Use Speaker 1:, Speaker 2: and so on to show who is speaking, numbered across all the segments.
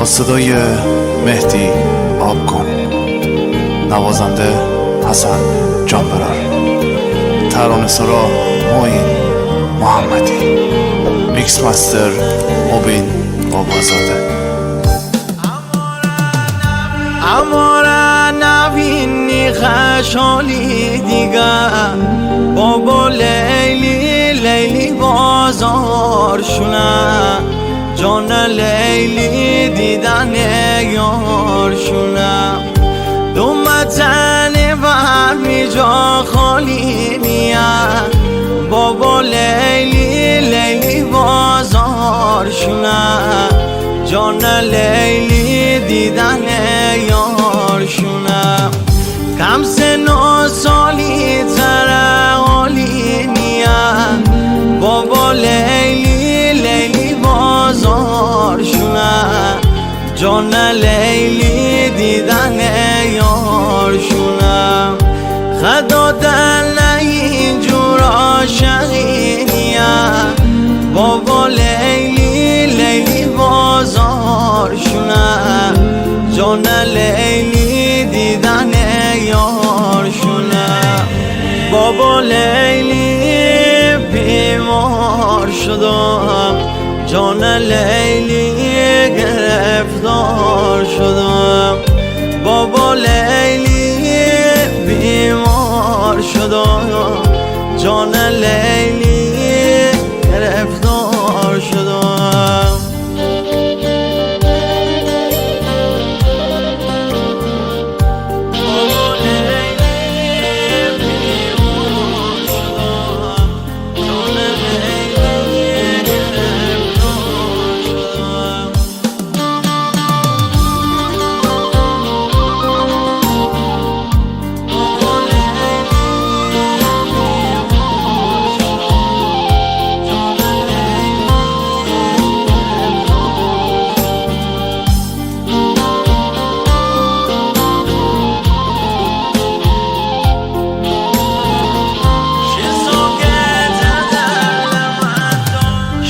Speaker 1: با صدای مهدی آب کن، نوازنده حسن جانبرار، ترانه سرا معین محمدی، میکس مستر مبین آوازاده.
Speaker 2: اماره نبینی خشالی دیگر، بابا لیلی لیلی بازارشونه، جان لیلی دیدن یارشونه، دومتن برمی جا خالی نیه، بابا لیلی لیلی بازارشونه، جان لیلی دیدن یارشونه، کم سن و سالی تره حالی نیه، بابا لیلی لیلی بازارشونه، جان لیلی دیدن یارشونه، خدا دل اینجور عاشقی نیه، بابا لیلی لیلی بازارشونه، جان لیلی دیدن یارشونه، بابا لیلی بیمار شدم، جان لیلی گرفتار شدم، بابا لیلی بیمار شدم، جان لیلی گرفتار شدم.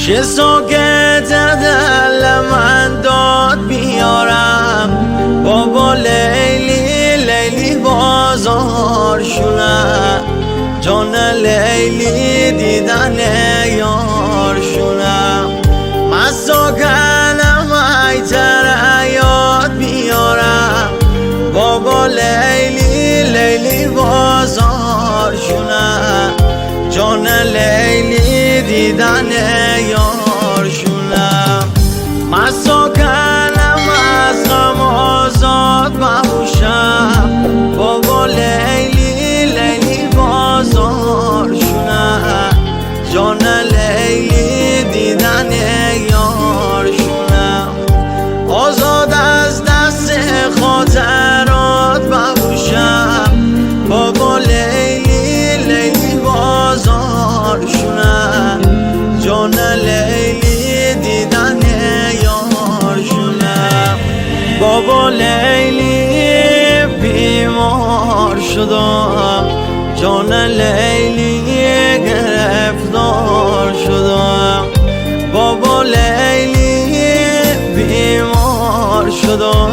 Speaker 2: چه ساکت دل من داد بیارم، بابا لیلی لیلی بازارشونه، جان لیلی دیدن یارشونه، من ساکنم ایتر یاد بیارم، بابا لیلی لیلی بازارشونه، جان لیلی دیدن یارشونه، من ساکنم از غم آزاد باشم، بابا لیلی لیلی بازارشونه، جان لیلی دیدن یارشونه، آزاد از دست خاطرات باشم، بابا لیلی لیلی بازارشونه، جان لیلی دیدن یارشونه، بابا لیلی بیمار شدم، جان لیلی گرفتار شدم، بابا لیلی بیمار شدم،